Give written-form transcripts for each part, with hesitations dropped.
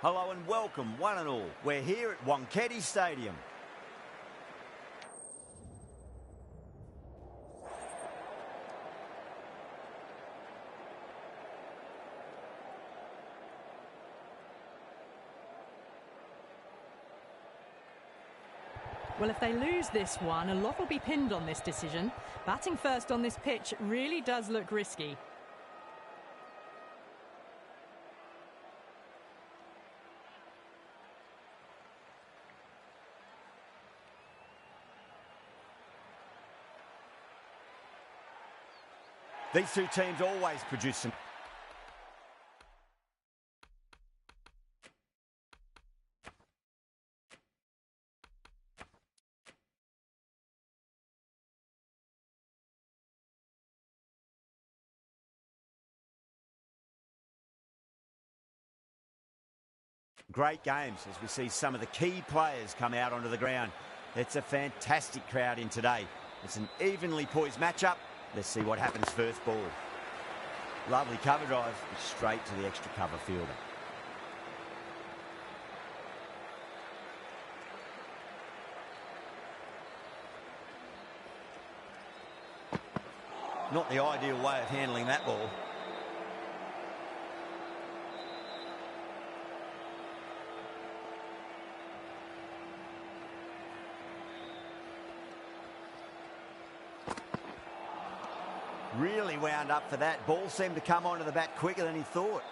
Hello and welcome, one and all. We're here at Wankhede Stadium. Well, if they lose this one, a lot will be pinned on this decision. Batting first on this pitch really does look risky. These two teams always produce some... great games as we see some of the key players come out onto the ground. It's a fantastic crowd in today. It's an evenly poised matchup. Let's see what happens first ball. Lovely cover drive, straight to the extra cover fielder. Not the ideal way of handling that ball. Really wound up for that. Ball seemed to come onto the bat quicker than he thought.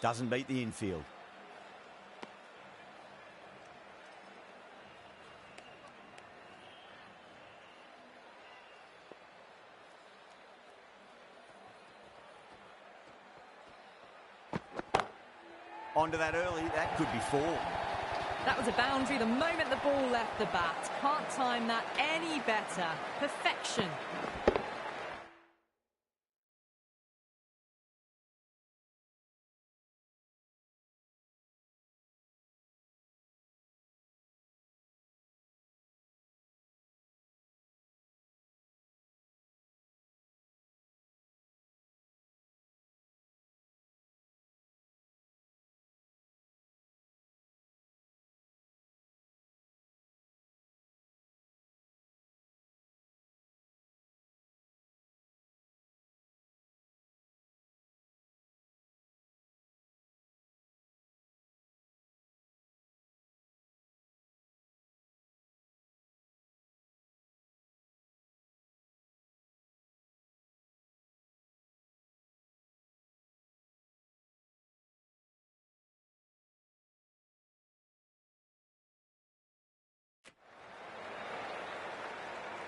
Doesn't beat the infield. Onto that early, that could be four. That was a boundary the moment the ball left the bat. Can't time that any better. Perfection.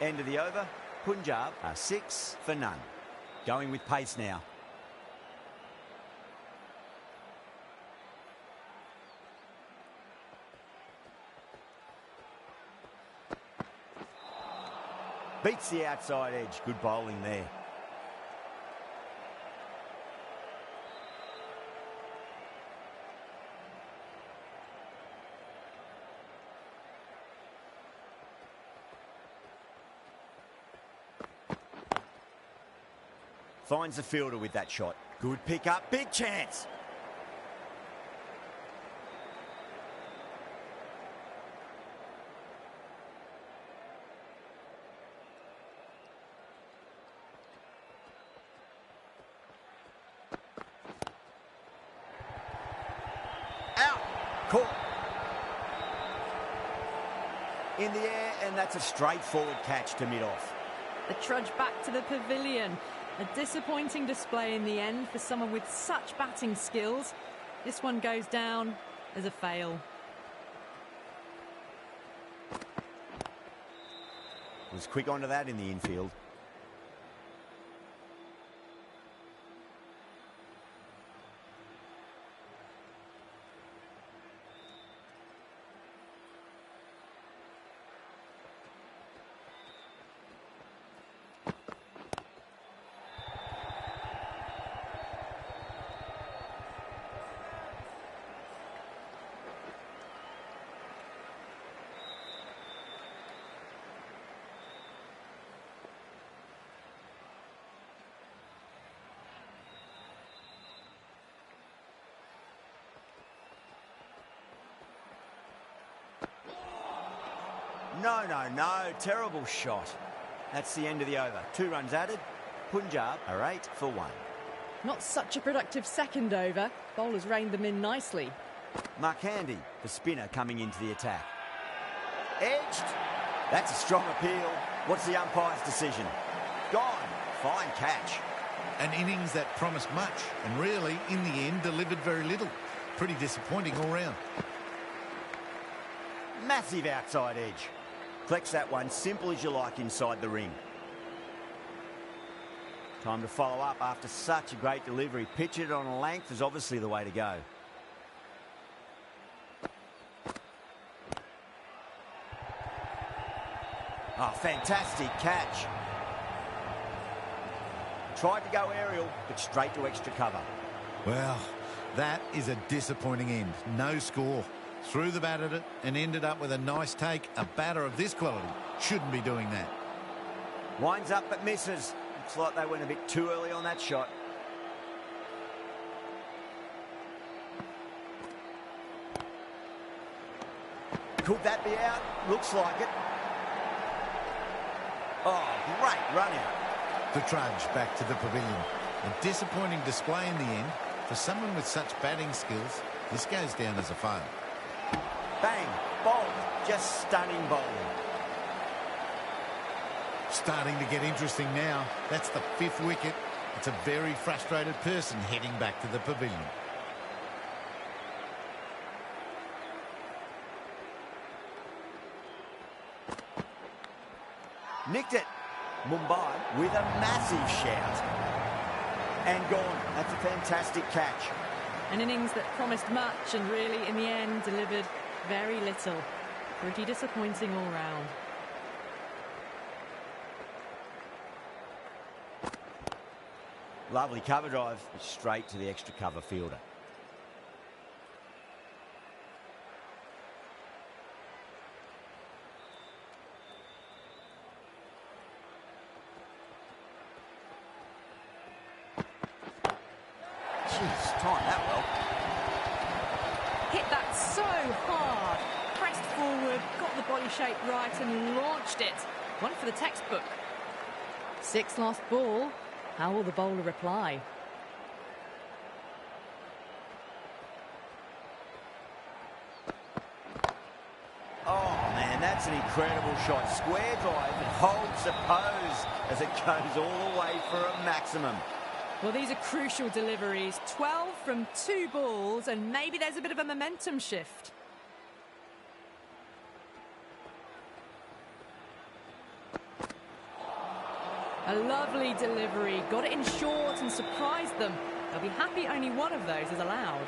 End of the over. Punjab are 6 for none. Going with pace now. Beats the outside edge. Good bowling there. Finds the fielder with that shot. Good pick up, big chance. Out, caught. In the air, and that's a straightforward catch to mid-off. The trudge back to the pavilion. A disappointing display in the end for someone with such batting skills. This one goes down as a fail. Was quick onto that in the infield. No, no, no. Terrible shot. That's the end of the over. 2 runs added. Punjab are 8 for 1. Not such a productive second over. Bowlers reined them in nicely. Wankhede, the spinner, coming into the attack. Edged. That's a strong appeal. What's the umpire's decision? Gone. Fine catch. An innings that promised much and really, in the end, delivered very little. Pretty disappointing all round. Massive outside edge. Collects that one, simple as you like, inside the ring. Time to follow up after such a great delivery. Pitch it on a length is obviously the way to go. Oh, fantastic catch. Tried to go aerial, but straight to extra cover. Well, that is a disappointing end. No score. Threw the bat at it and ended up with a nice take. A batter of this quality shouldn't be doing that. Winds up but misses. Looks like they went a bit too early on that shot. Could that be out? Looks like it. Oh, great run out. The trudge back to the pavilion. A disappointing display in the end. For someone with such batting skills, this goes down as a fail. Bang, bowled, just stunning bowling. Starting to get interesting now. That's the 5th wicket. It's a very frustrated person heading back to the pavilion. Nicked it. Mumbai with a massive shout. And gone. That's a fantastic catch. An innings that promised much and really, in the end, delivered very little. Pretty disappointing all round. Lovely cover drive, straight to the extra cover fielder. Jeez, timed that well. Hit that so hard. Pressed forward, got the body shape right and launched it. One for the textbook. 6 last ball. How will the bowler reply? Oh, man, that's an incredible shot. Square drive and holds the pose as it goes all the way for a maximum. Well, these are crucial deliveries. 12 from 2 balls, and maybe there's a bit of a momentum shift. A lovely delivery. Got it in short and surprised them. They'll be happy only one of those is allowed.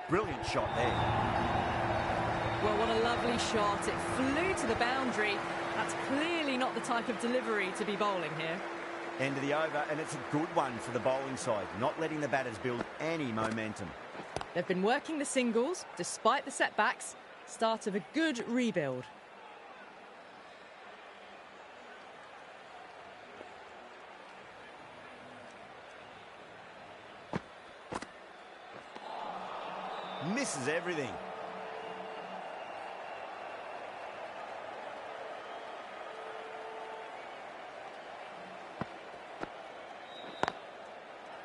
Brilliant shot there. Well, what a lovely shot. It flew to the boundary. That's clearly not the type of delivery to be bowling here. End of the over, and it's a good one for the bowling side, not letting the batters build any momentum. They've been working the singles, despite the setbacks. Start of a good rebuild. Misses everything.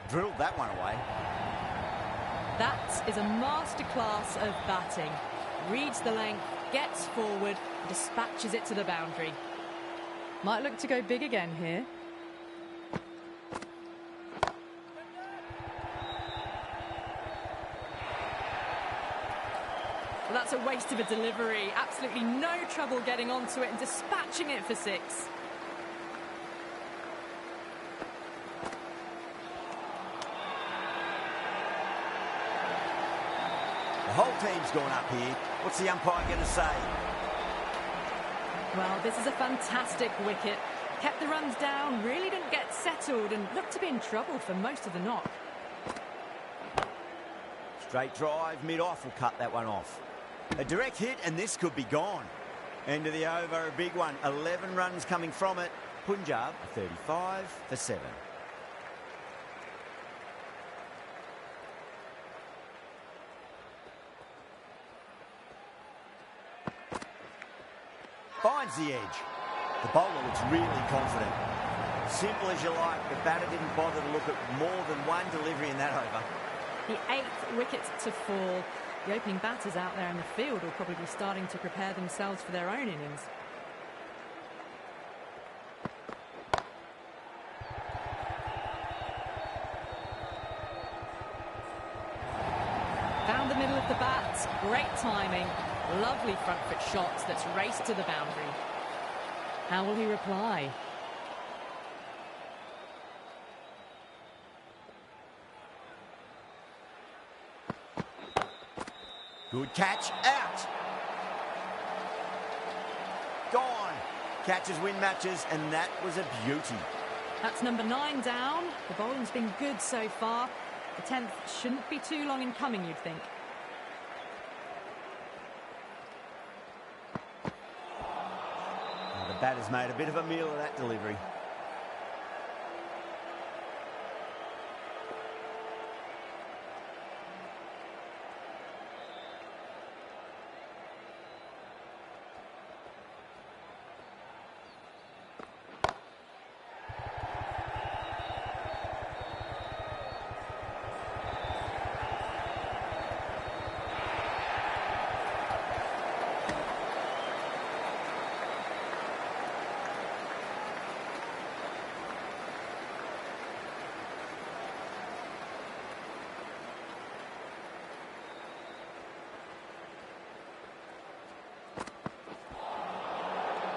Drilled that one away. That is a masterclass of batting. Reads the length, gets forward, dispatches it to the boundary. Might look to go big again here. Well, that's a waste of a delivery. Absolutely no trouble getting onto it and dispatching it for 6. The whole team's gone up here. What's the umpire going to say? Well, this is a fantastic wicket. Kept the runs down, really didn't get settled and looked to be in trouble for most of the knock. Straight drive, mid-off will cut that one off. A direct hit and this could be gone. End of the over, a big one. 11 runs coming from it. Punjab 35 for 7. Finds the edge. The bowler looks really confident. Simple as you like, the batter didn't bother to look at more than one delivery in that over. The 8th wicket to fall. The opening batters out there in the field will probably be starting to prepare themselves for their own innings. Found the middle of the bat. Great timing. Lovely front foot shots that's raced to the boundary. How will he reply? Good catch, out. Gone. Catches win matches, and that was a beauty. That's number 9 down. The bowling's been good so far. The 10th shouldn't be too long in coming, you'd think. Well, the batter's made a bit of a meal of that delivery.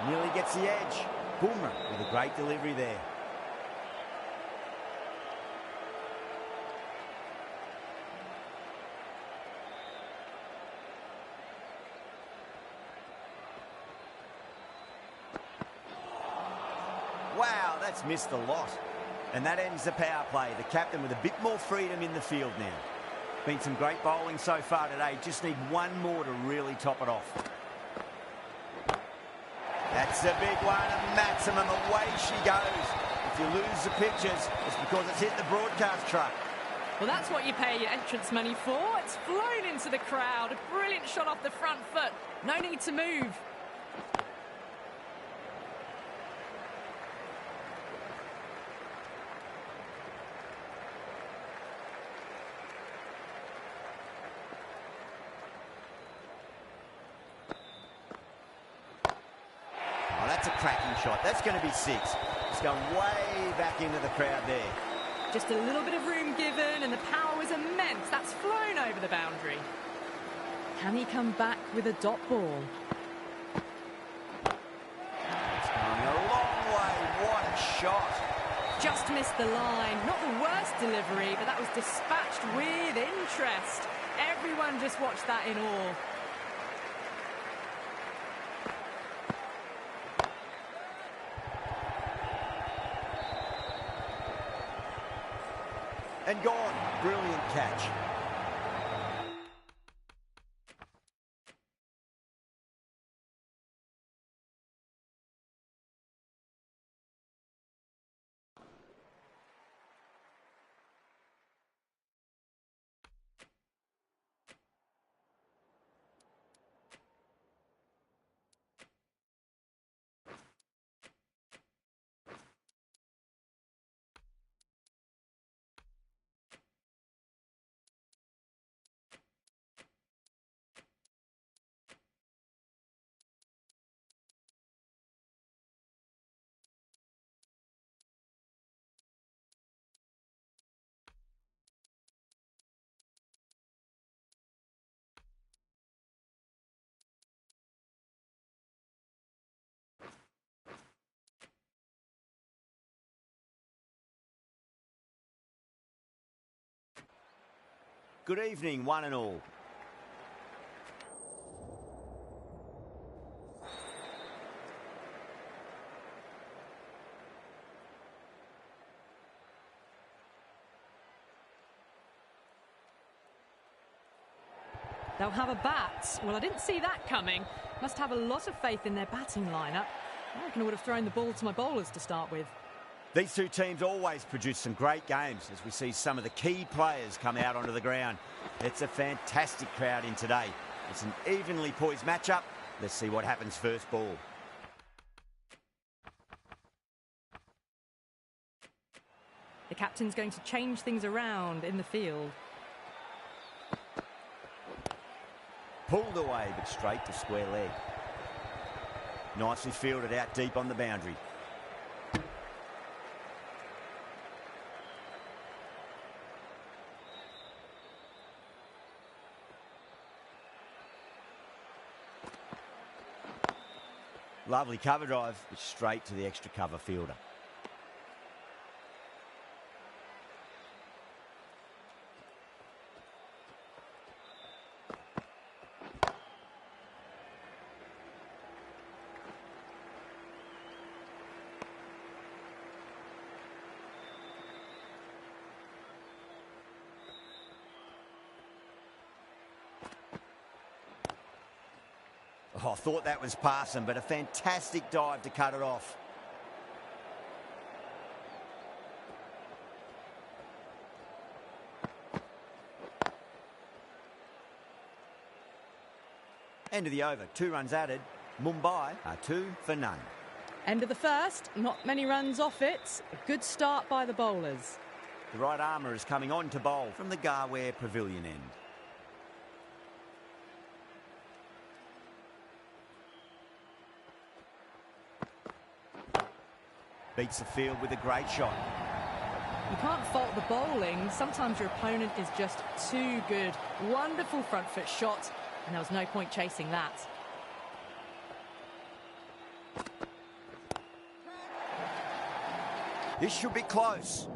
Nearly gets the edge. Boomer with a great delivery there. Wow, that's missed a lot. And that ends the power play. The captain with a bit more freedom in the field now. Been some great bowling so far today. Just need one more to really top it off. That's a big one, a maximum. Away she goes. If you lose the pictures, it's because it's hit the broadcast truck. Well, that's what you pay your entrance money for. It's flown into the crowd. A brilliant shot off the front foot. No need to move. Oh, that's a cracking shot. That's going to be 6. It's going way back into the crowd there. Just a little bit of room given, and the power was immense. That's flown over the boundary. Can he come back with a dot ball? It's going a long way. What a shot. Just missed the line. Not the worst delivery, but that was dispatched with interest. Everyone just watched that in awe. And gone. Brilliant catch. Good evening, one and all. They'll have a bat. Well, I didn't see that coming. Must have a lot of faith in their batting lineup. I reckon I would have thrown the ball to my bowlers to start with. These two teams always produce some great games as we see some of the key players come out onto the ground. It's a fantastic crowd in today. It's an evenly poised matchup. Let's see what happens first ball. The captain's going to change things around in the field. Pulled away, but straight to square leg. Nicely fielded out deep on the boundary. Lovely cover drive, but straight to the extra cover fielder. Oh, I thought that was passing, but a fantastic dive to cut it off. End of the over, 2 runs added. Mumbai are 2 for none. End of the first, not many runs off it. A good start by the bowlers. The right armour is coming on to bowl from the Garware Pavilion end. Beats the field with a great shot. You can't fault the bowling. Sometimes your opponent is just too good. Wonderful front foot shot, and there was no point chasing that. This should be close.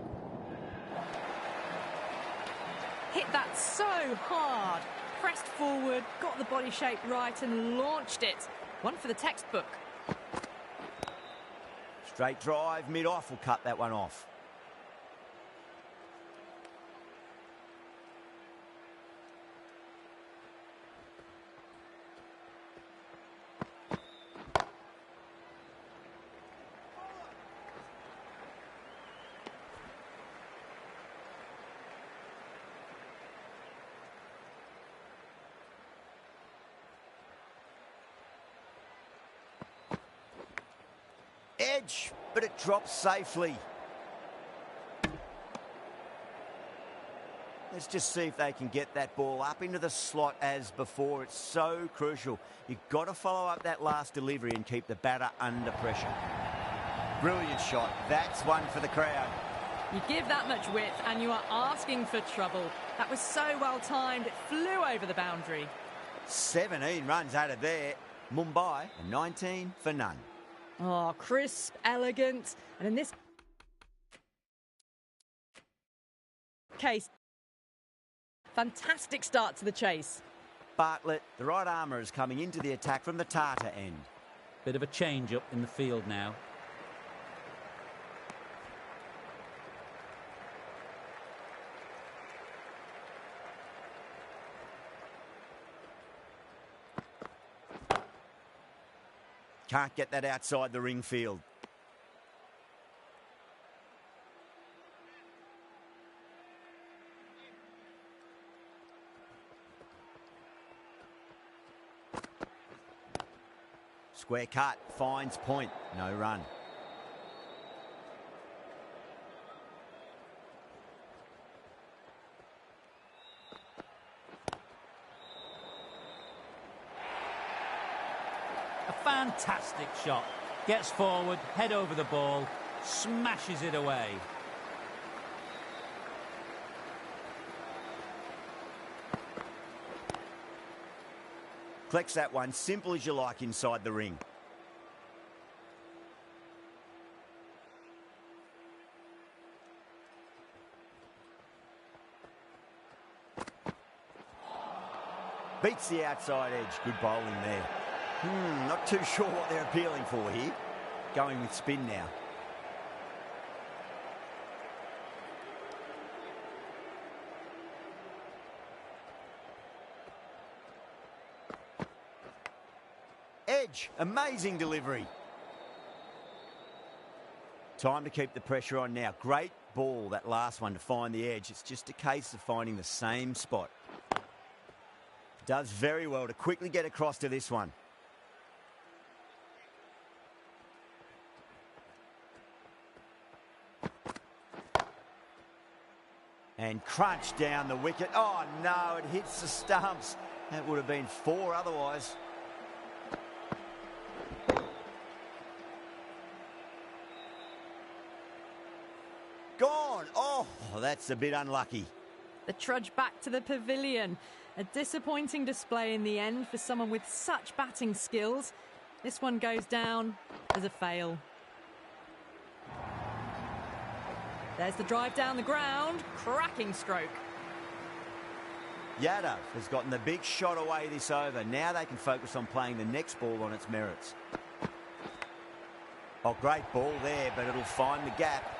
Hit that so hard. Pressed forward, got the body shape right and launched it. One for the textbook. Straight drive, mid-off will cut that one off. Edge, but it drops safely. Let's just see if they can get that ball up into the slot as before. It's so crucial. You've got to follow up that last delivery and keep the batter under pressure. Brilliant shot. That's one for the crowd. You give that much width and you are asking for trouble. That was so well timed. It flew over the boundary. 17 runs added there. Mumbai, 19 for none. Oh, crisp, elegant, and in this case, fantastic start to the chase. Bartlett, the right armour, is coming into the attack from the Tata end. Bit of a change-up in the field now. Can't get that outside the ring field. Square cut, finds point, no run. Fantastic shot. Gets forward, head over the ball, smashes it away. Collects that one, simple as you like, inside the ring. Beats the outside edge. Good bowling there. Not too sure what they're appealing for here. Going with spin now. Edge, amazing delivery. Time to keep the pressure on now. Great ball, that last one, to find the edge. It's just a case of finding the same spot. Does very well to quickly get across to this one. And crunch down the wicket. Oh, no, it hits the stumps. That would have been 4 otherwise. Gone. Oh, that's a bit unlucky. The trudge back to the pavilion. A disappointing display in the end for someone with such batting skills. This one goes down as a fail. There's the drive down the ground. Cracking stroke. Yadav has gotten the big shot away this over. Now they can focus on playing the next ball on its merits. Oh, great ball there, but it'll find the gap.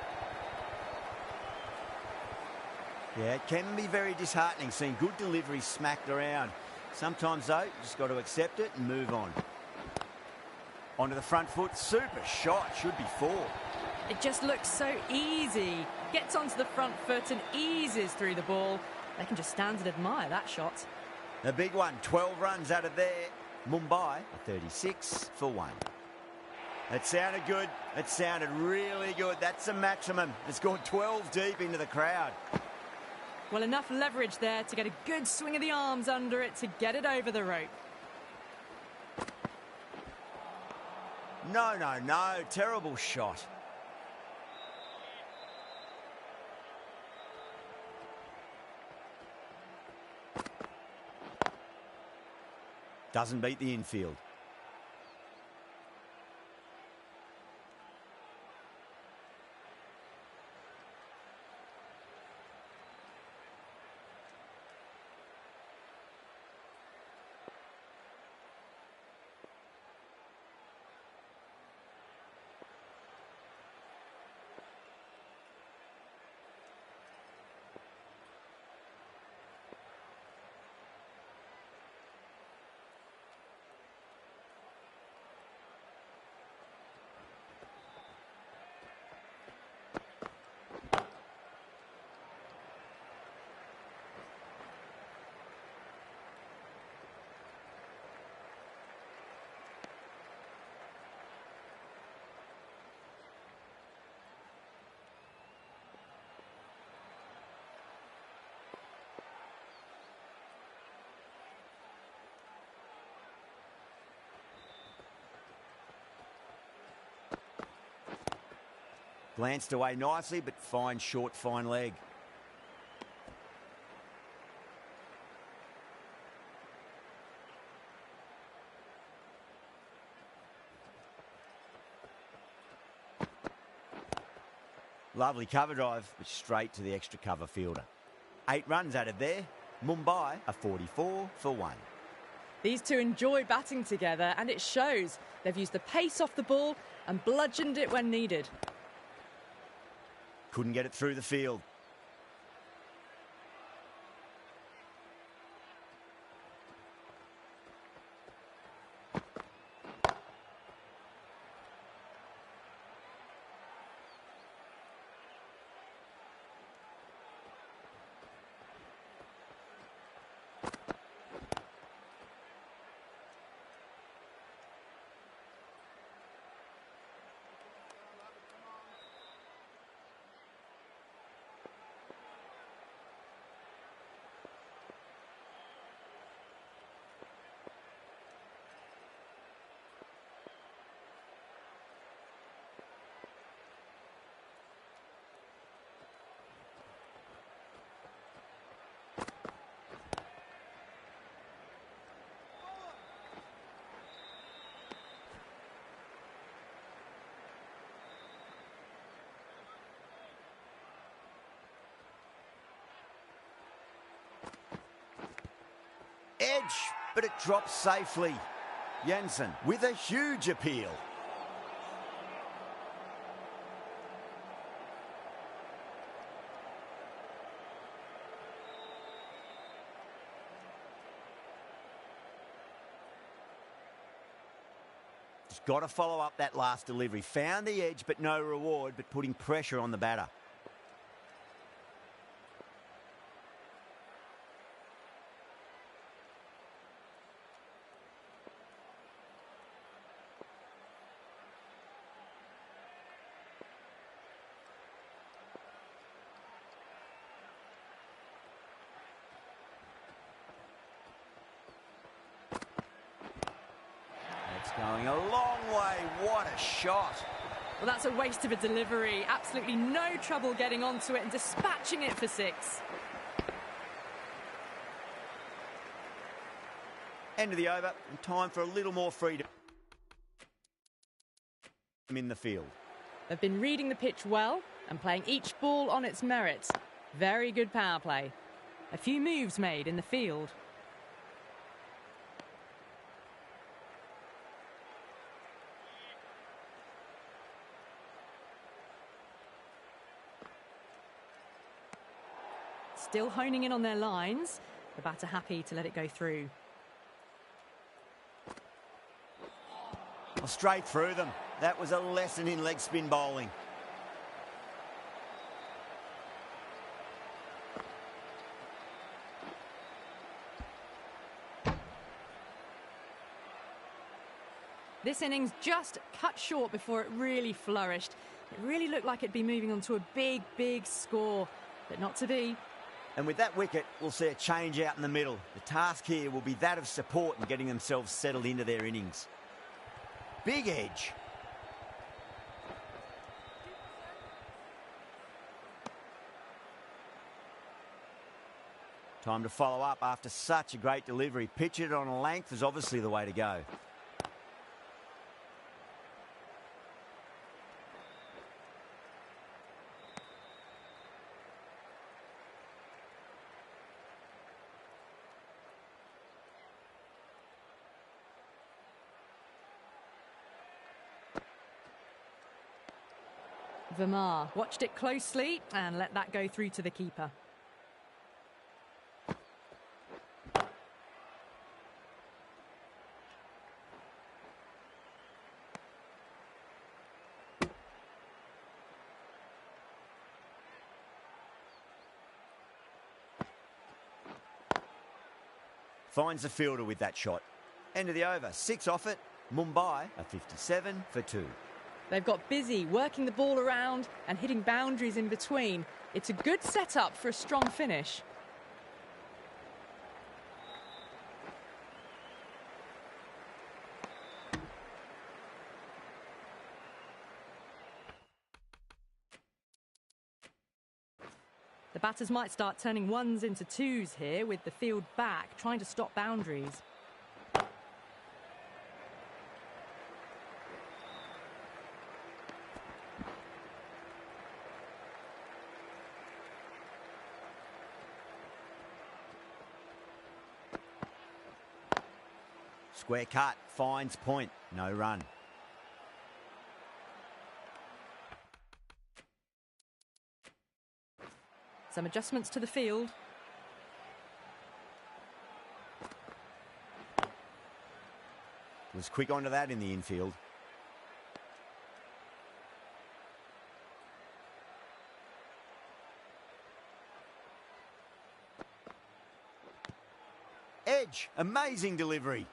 Yeah, it can be very disheartening seeing good deliveries smacked around. Sometimes, though, you just got to accept it and move on. Onto the front foot. Super shot. Should be 4. It just looks so easy. Gets onto the front foot and eases through the ball. They can just stand and admire that shot. A big one. 12 runs out of there. Mumbai, 36 for 1. That sounded good. It sounded really good. That's the maximum. It's gone 12 deep into the crowd. Well, enough leverage there to get a good swing of the arms under it to get it over the rope. No, no, no. Terrible shot. Doesn't beat the infield. Glanced away nicely, but fine short, fine leg. Lovely cover drive, but straight to the extra cover fielder. 8 runs out of there. Mumbai are 44 for 1. These two enjoy batting together, and it shows. They've used the pace off the ball and bludgeoned it when needed. Couldn't get it through the field. Edge, but it drops safely. Jensen with a huge appeal. Just got to follow up that last delivery. Found the edge, but no reward, but putting pressure on the batter. Going a long way. What a shot. Well, that's a waste of a delivery. Absolutely no trouble getting onto it and dispatching it for 6. End of the over and time for a little more freedom in the field. They've been reading the pitch well and playing each ball on its merit. Very good power play. A few moves made in the field. Still honing in on their lines. The batter happy to let it go through. Well, straight through them. That was a lesson in leg spin bowling. This innings just cut short before it really flourished. It really looked like it'd be moving on to a big, big score, but not to be. And with that wicket, we'll see a change out in the middle. The task here will be that of support and getting themselves settled into their innings. Big edge. Time to follow up after such a great delivery. Pitch it on a length is obviously the way to go. Verma watched it closely and let that go through to the keeper. Finds the fielder with that shot. End of the over. 6 off it. Mumbai are 57 for 2. They've got busy working the ball around and hitting boundaries in between. It's a good setup for a strong finish. The batters might start turning ones into twos here with the field back, trying to stop boundaries. Square cut, finds point, no run. Some adjustments to the field. Was quick onto that in the infield. Edge, amazing delivery.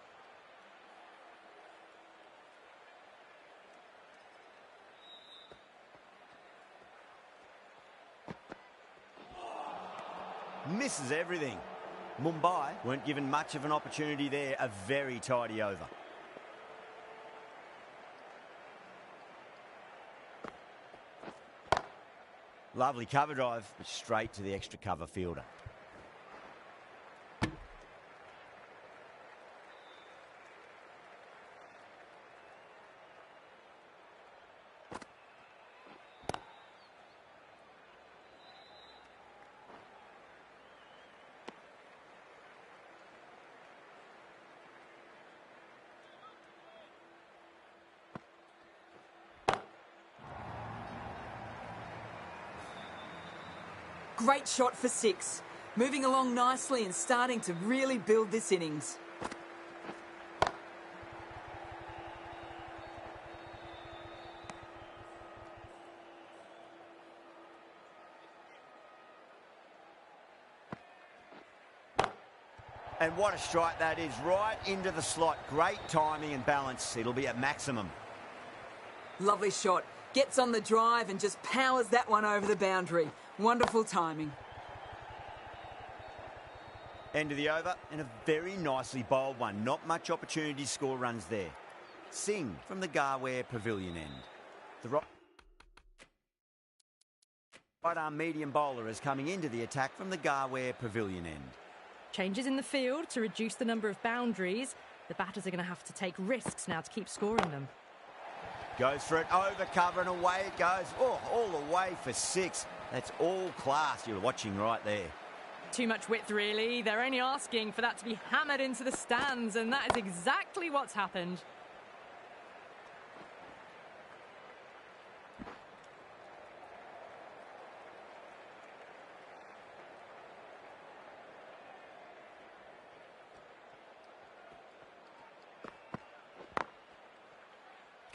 Misses everything. Mumbai weren't given much of an opportunity there. A very tidy over. Lovely cover drive, but straight to the extra cover fielder. Great shot for 6. Moving along nicely and starting to really build this innings. And what a strike that is, right into the slot. Great timing and balance. It'll be at maximum. Lovely shot. Gets on the drive and just powers that one over the boundary. Wonderful timing. End of the over, and a very nicely bowled one. Not much opportunity to score runs there. Singh from the Garware Pavilion end. The right arm medium bowler is coming into the attack from the Garware Pavilion end. Changes in the field to reduce the number of boundaries. The batters are going to have to take risks now to keep scoring them. Goes for it, over cover, and away it goes. Oh, all the way for 6. That's all class. You're watching right there. Too much width, really. They're only asking for that to be hammered into the stands, and that is exactly what's happened.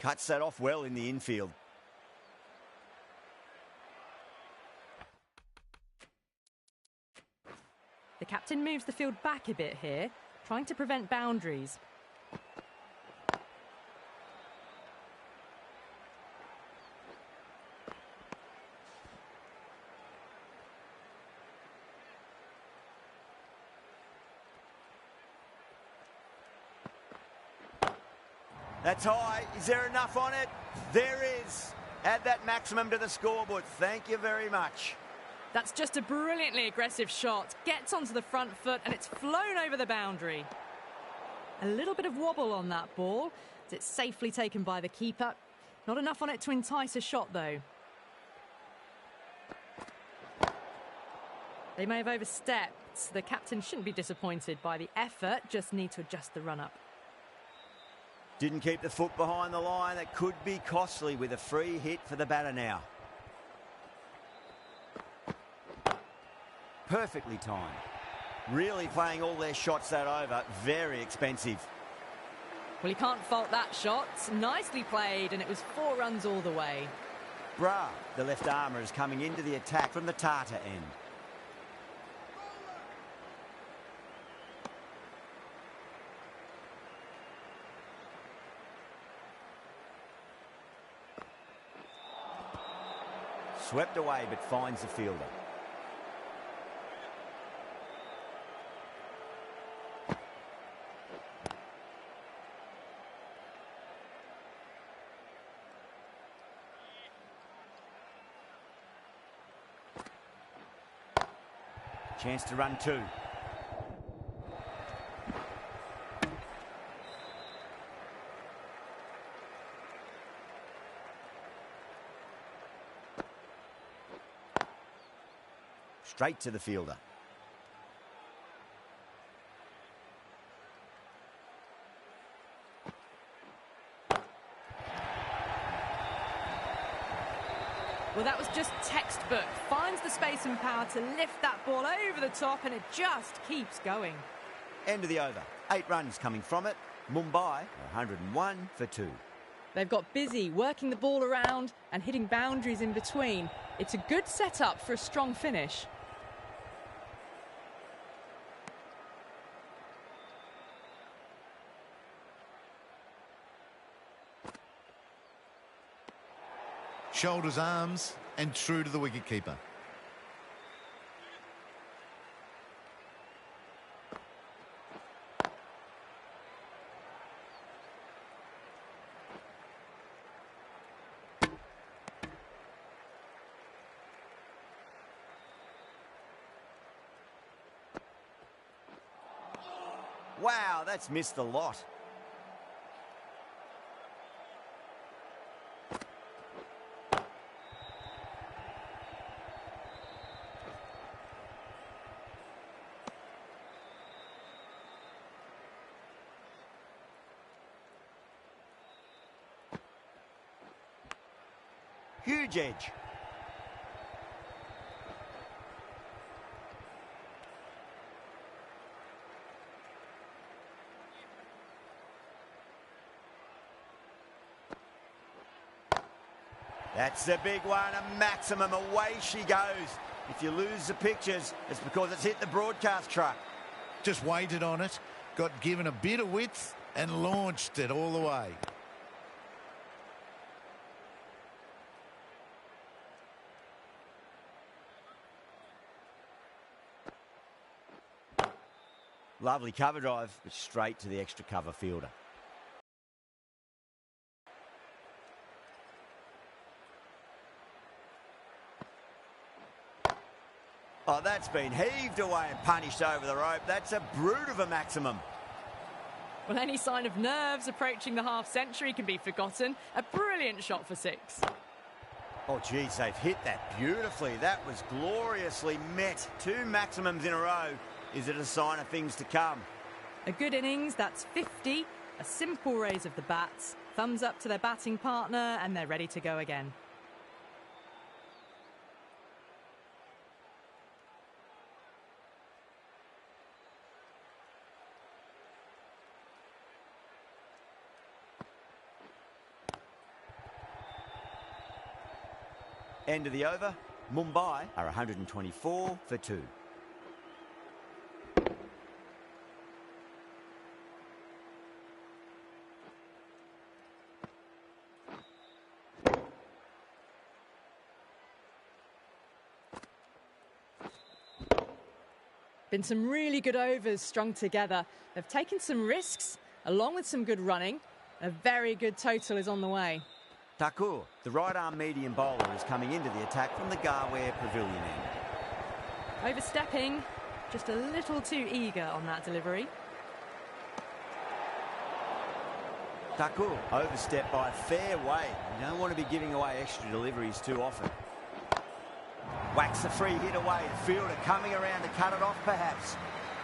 Cuts that off well in the infield. The captain moves the field back a bit here, trying to prevent boundaries. That's high. Is there enough on it? There is. Add that maximum to the scoreboard. Thank you very much. That's just a brilliantly aggressive shot. Gets onto the front foot and it's flown over the boundary. A little bit of wobble on that ball. It's safely taken by the keeper. Not enough on it to entice a shot, though. They may have overstepped. The captain shouldn't be disappointed by the effort, just need to adjust the run-up. Didn't keep the foot behind the line. That could be costly with a free hit for the batter now. Perfectly timed. Really playing all their shots that over. Very expensive. Well, you can't fault that shot. Nicely played, and it was 4 runs all the way. Bra, the left armour, is coming into the attack from the Tata end. Swept away, but finds the fielder. Chance to run 2. Straight to the fielder. Well, that was just textbook. Finds the space and power to lift that ball over the top, and it just keeps going. End of the over. 8 runs coming from it. Mumbai, 101 for 2. They've got busy working the ball around and hitting boundaries in between. It's a good setup for a strong finish. Shoulders, arms, and true to the wicketkeeper. Wow, that's missed a lot. Huge edge. That's the big one, a maximum. Away she goes. If you lose the pictures, it's because it's hit the broadcast truck. Just waited on it, got given a bit of width and launched it all the way. Lovely cover drive, but straight to the extra cover fielder. Oh, that's been heaved away and punished over the rope. That's a brute of a maximum. Well, any sign of nerves approaching the half-century can be forgotten. A brilliant shot for 6. Oh, geez, they've hit that beautifully. That was gloriously met. 2 maximums in a row. Is it a sign of things to come? A good innings, that's 50. A simple raise of the bats. Thumbs up to their batting partner, and they're ready to go again. End of the over. Mumbai are 124 for 2. Been some really good overs strung together. They've taken some risks, along with some good running. A very good total is on the way. Thakur, the right-arm medium bowler, is coming into the attack from the Garware Pavilion end. Overstepping, just a little too eager on that delivery. Thakur overstepped by a fair way. You don't want to be giving away extra deliveries too often. Whacks a free hit away. The fielder coming around to cut it off, perhaps.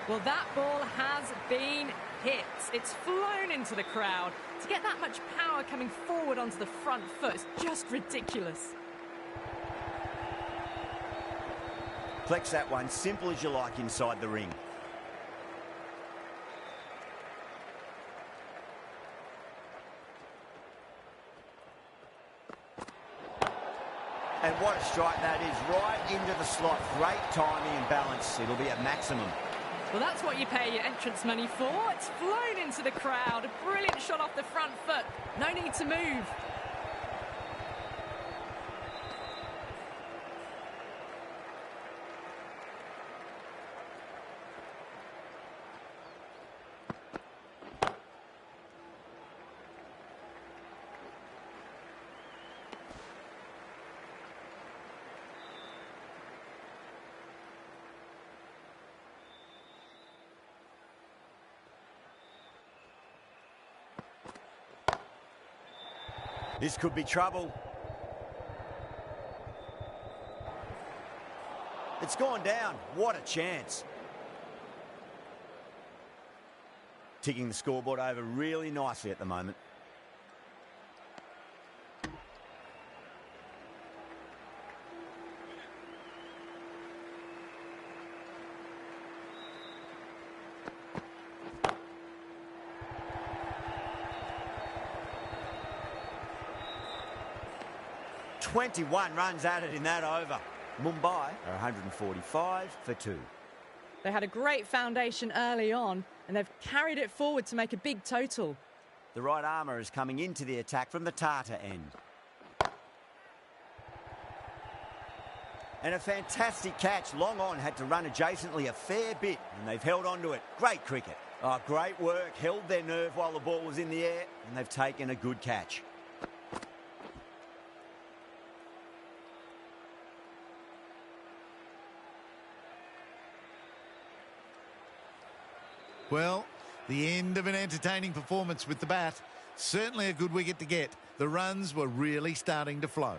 Well, that ball has been hit. It's flown into the crowd. To get that much power coming forward onto the front foot is just ridiculous. Flex that one, simple as you like, inside the ring. And what a strike that is, right into the slot. Great timing and balance. It'll be at maximum. Well, that's what you pay your entrance money for. It's flown into the crowd. A brilliant shot off the front foot. No need to move. This could be trouble. It's gone down. What a chance. Ticking the scoreboard over really nicely at the moment. .21 runs added in that over. Mumbai are 145 for 2. They had a great foundation early on, and they've carried it forward to make a big total. The right armour is coming into the attack from the Tata end. And a fantastic catch. Long on had to run adjacently a fair bit, and they've held on to it. Great cricket. Oh, great work. Held their nerve while the ball was in the air, and they've taken a good catch. Well, the end of an entertaining performance with the bat. Certainly a good wicket to get. The runs were really starting to flow.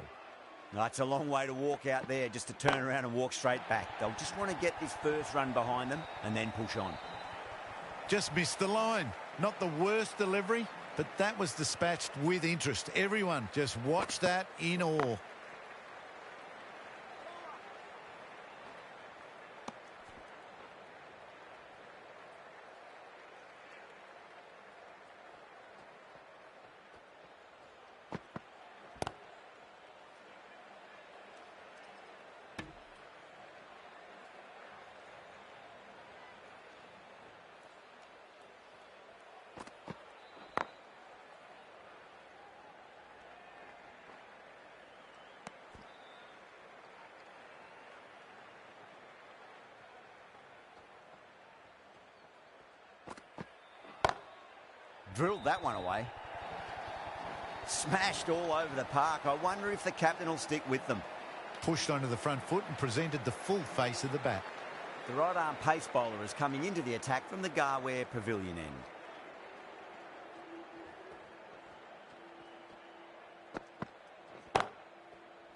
No, it's a long way to walk out there just to turn around and walk straight back. They'll just want to get this first run behind them and then push on. Just missed the line. Not the worst delivery, but that was dispatched with interest. Everyone just watched that in awe. drilled that one away. Smashed all over the park. I wonder if the captain will stick with them. Pushed onto the front foot and presented the full face of the bat. The right-arm pace bowler is coming into the attack from the Garware Pavilion end.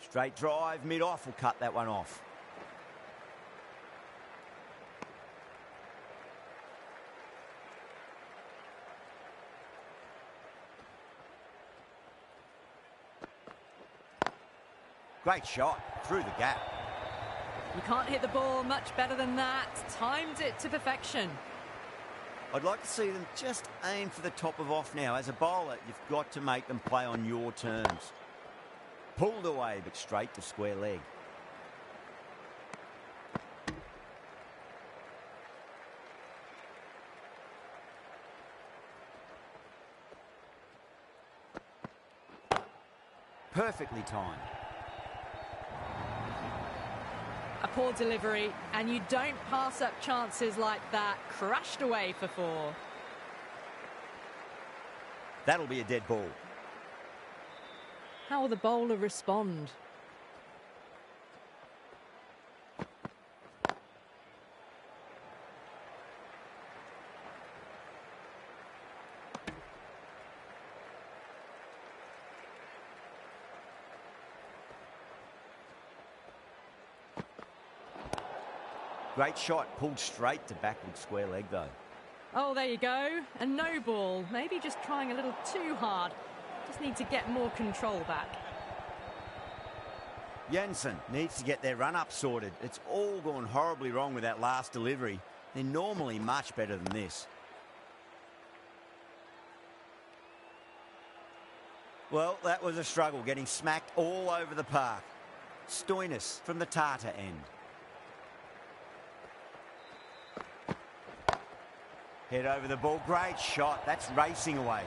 Straight drive, mid-off will cut that one off. Great shot through the gap. You can't hit the ball much better than that. Timed it to perfection. I'd like to see them just aim for the top of off now. As a bowler, you've got to make them play on your terms. Pulled away, but straight to square leg. Perfectly timed. A poor delivery, and you don't pass up chances like that. Crashed away for 4. That'll be a dead ball. How will the bowler respond? Great shot, pulled straight to backward square leg though. Oh, there you go. A no ball. Maybe just trying a little too hard. Just need to get more control back. Jensen needs to get their run-up sorted. It's all gone horribly wrong with that last delivery. They're normally much better than this. Well, that was a struggle, getting smacked all over the park. Stoinis from the Tata end. Head over the ball. Great shot. That's racing away.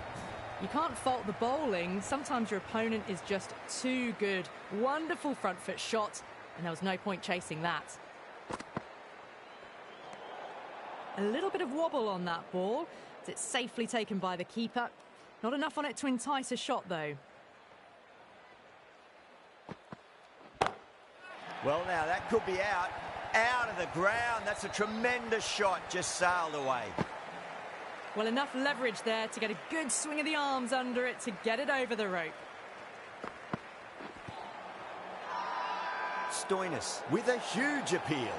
You can't fault the bowling. Sometimes your opponent is just too good. Wonderful front foot shot, and there was no point chasing that. A little bit of wobble on that ball. It's safely taken by the keeper. Not enough on it to entice a shot, though. Well, now, that could be out. Out of the ground. That's a tremendous shot. Just sailed away. Well, enough leverage there to get a good swing of the arms under it to get it over the rope. Stoinis with a huge appeal.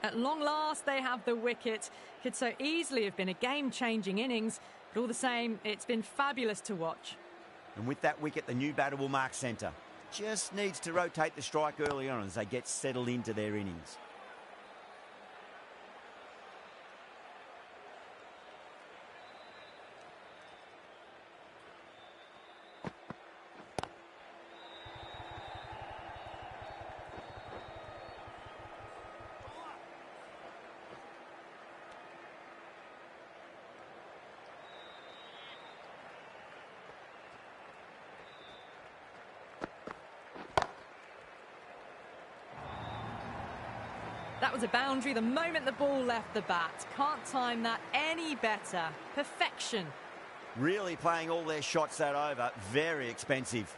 At long last, they have the wicket. Could so easily have been a game-changing innings, but all the same, it's been fabulous to watch. And with that wicket, the new batter will mark centre. Just needs to rotate the strike early on as they get settled into their innings. That was a boundary the moment the ball left the bat. Can't time that any better. Perfection. Really playing all their shots that over. Very expensive.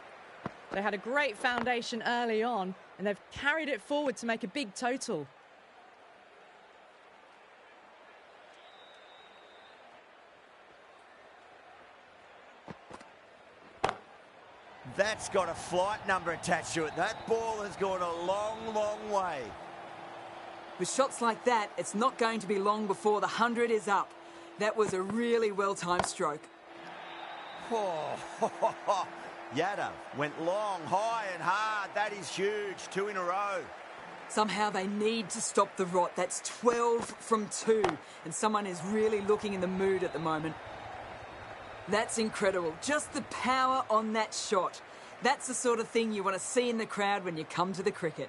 They had a great foundation early on, and they've carried it forward to make a big total. That's got a flight number attached to it. That ball has gone a long, long way. With shots like that, it's not going to be long before the 100 is up. That was a really well-timed stroke. Oh, Yadav went long, high and hard. That is huge. 2 in a row. Somehow they need to stop the rot. That's 12 from 2, and someone is really looking in the mood at the moment. That's incredible. Just the power on that shot. That's the sort of thing you want to see in the crowd when you come to the cricket.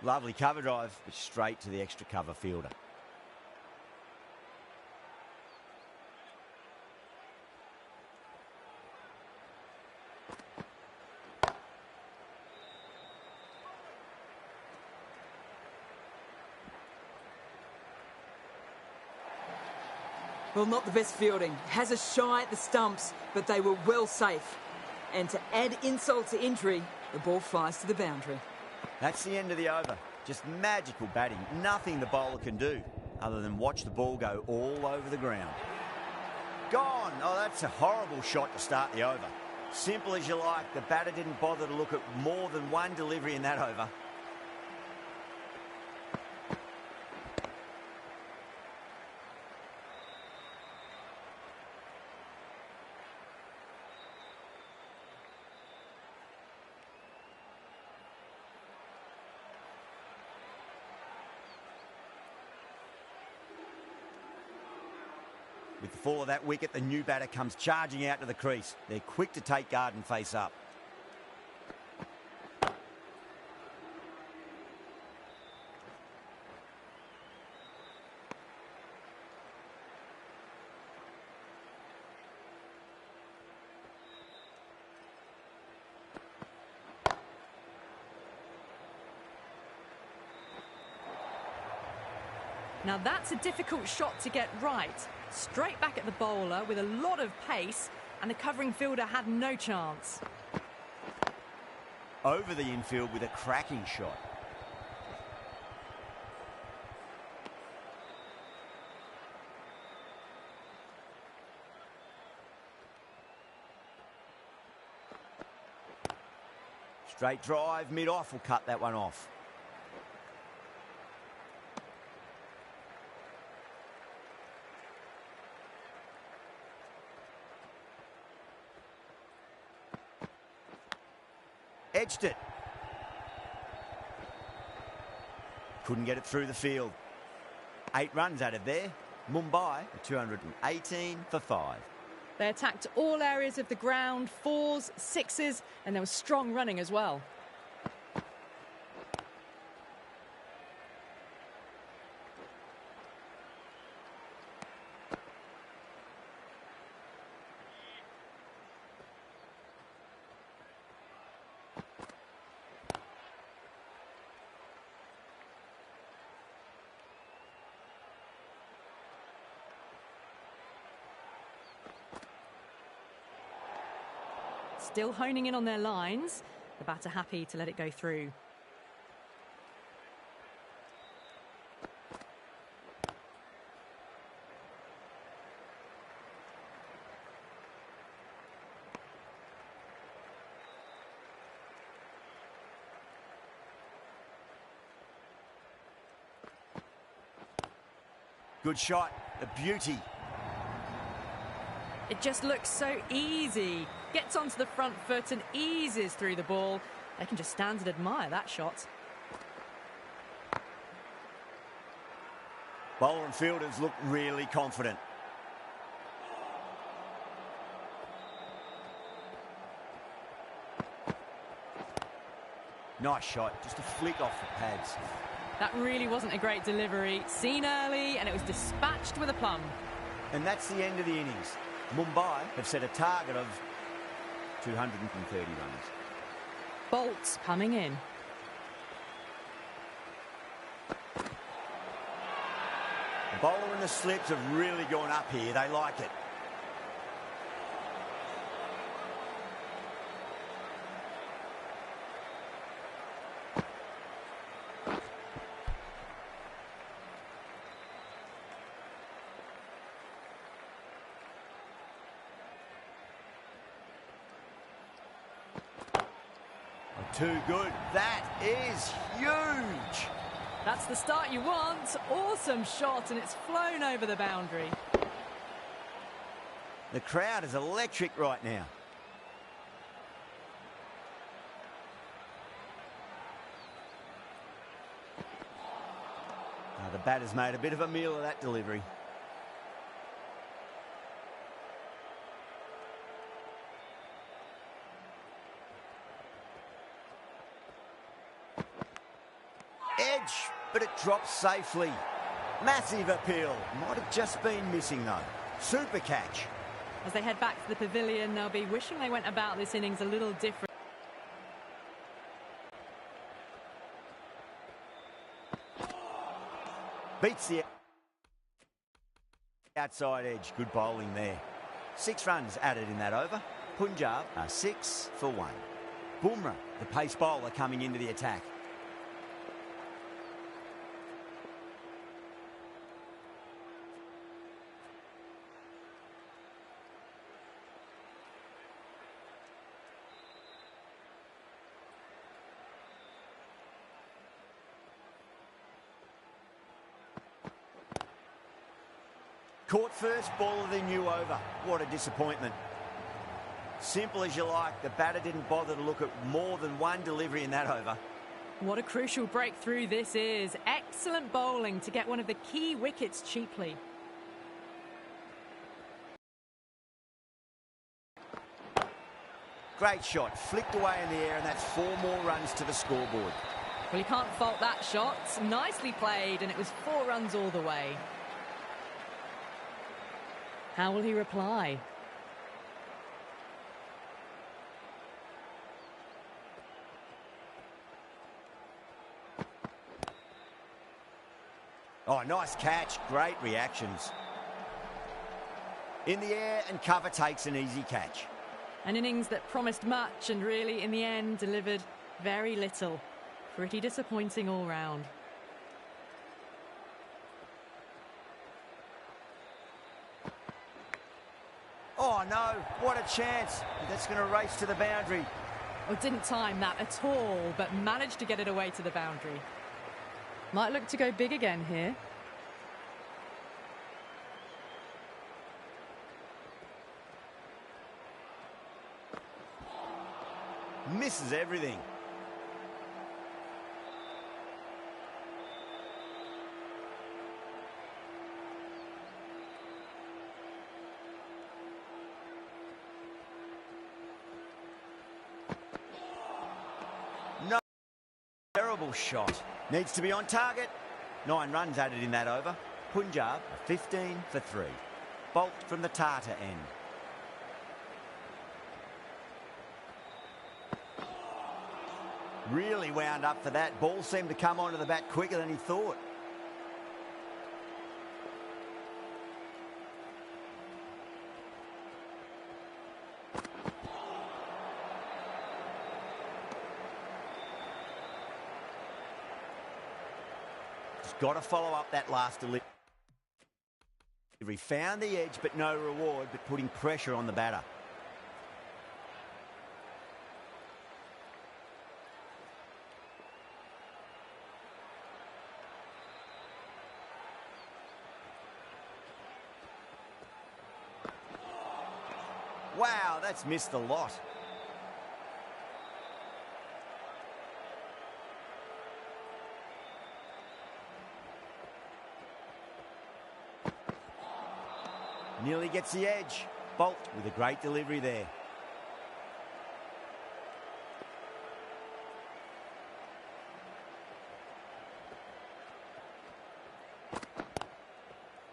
Lovely cover drive, but straight to the extra cover fielder. Well, not the best fielding. Has a shy at the stumps, but they were well safe. And to add insult to injury, the ball flies to the boundary. That's the end of the over. Just magical batting. Nothing the bowler can do other than watch the ball go all over the ground. Gone. Oh, that's a horrible shot to start the over. Simple as you like. The batter didn't bother to look at more than one delivery in that over. With the fall of that wicket, the new batter comes charging out to the crease. They're quick to take guard and face up. Now that's a difficult shot to get right. Straight back at the bowler with a lot of pace, and the covering fielder had no chance. Over the infield with a cracking shot. Straight drive, mid-off will cut that one off. Edged it. Couldn't get it through the field. 8 runs out of there. Mumbai, 218 for 5. They attacked all areas of the ground, 4s, 6s, and there was strong running as well. Still honing in on their lines. The batter happy to let it go through. Good shot, a beauty. It just looks so easy. Gets onto the front foot and eases through the ball. They can just stand and admire that shot. Bowler and fielders look really confident. Nice shot, just a flick off the pads. That really wasn't a great delivery. Seen early, and it was dispatched with a plum. And that's the end of the innings. Mumbai have set a target of 230 runs. Bolts coming in. The bowler and the slips have really gone up here. They like it. Too good. That is huge. That's the start you want. Awesome shot, and it's flown over the boundary. The crowd is electric right now. Now the batter's made a bit of a meal of that delivery. Edge, but it drops safely. Massive appeal. Might have just been missing though. Super catch. As they head back to the pavilion, they'll be wishing they went about this innings a little different. Beats the... Outside edge, good bowling there. 6 runs added in that over. Punjab are 6 for 1. Bumrah, the pace bowler, coming into the attack. Caught first ball of the new over. What a disappointment. Simple as you like, the batter didn't bother to look at more than one delivery in that over. What a crucial breakthrough this is. Excellent bowling to get one of the key wickets cheaply. Great shot, flicked away in the air, and that's 4 more runs to the scoreboard. Well, you can't fault that shot. Nicely played, and it was 4 runs all the way. How will he reply? Oh, nice catch. Great reactions. In the air, and cover takes an easy catch. An innings that promised much and really, in the end, delivered very little. Pretty disappointing all round. Oh, no. What a chance. That's going to race to the boundary. Well, didn't time that at all, but managed to get it away to the boundary. Might look to go big again here. Misses everything. No. Terrible shot. Needs to be on target. 9 runs added in that over. Punjab 15 for 3. Bolt from the Tata end. Really wound up for that. Ball seemed to come onto the bat quicker than he thought. He's got to follow up that last delivery. He found the edge, but no reward, but putting pressure on the batter. Wow, that's missed a lot. Nearly gets the edge. Bolt with a great delivery there.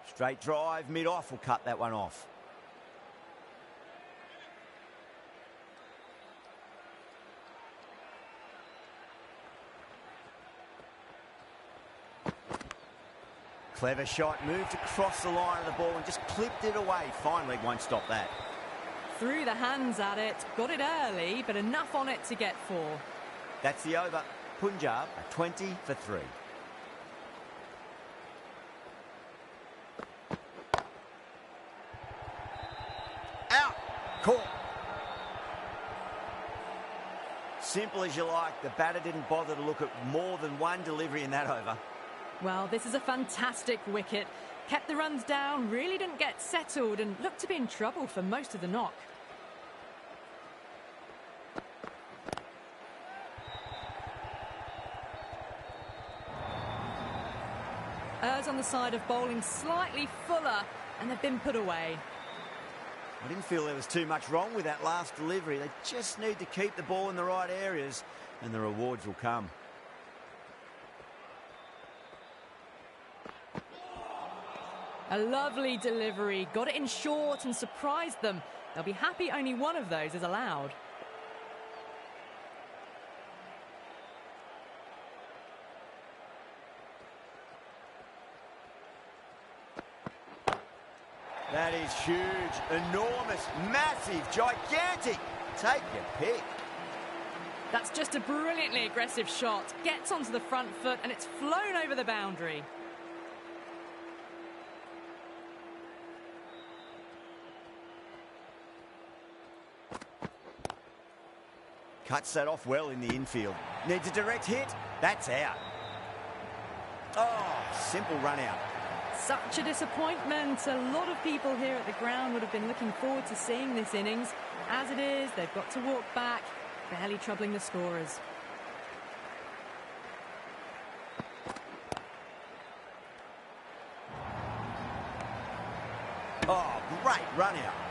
Straight drive, mid-off will cut that one off. Clever shot, moved across the line of the ball and just clipped it away. Fine leg won't stop that. Threw the hands at it, got it early, but enough on it to get 4. That's the over. Punjab are 20 for 3. Out. Caught. Simple as you like. The batter didn't bother to look at more than one delivery in that over. Well, this is a fantastic wicket. Kept the runs down, really didn't get settled and looked to be in trouble for most of the knock. Errs on the side of bowling slightly fuller, and they've been put away. I didn't feel there was too much wrong with that last delivery. They just need to keep the ball in the right areas and the rewards will come. A lovely delivery, got it in short and surprised them. They'll be happy only one of those is allowed. That is huge, enormous, massive, gigantic. Take your pick. That's just a brilliantly aggressive shot. Gets onto the front foot and it's flown over the boundary. Cuts that off well in the infield. Needs a direct hit. That's out. Oh, simple run out. Such a disappointment. A lot of people here at the ground would have been looking forward to seeing this innings. As it is, they've got to walk back, barely troubling the scorers. Oh, great run out.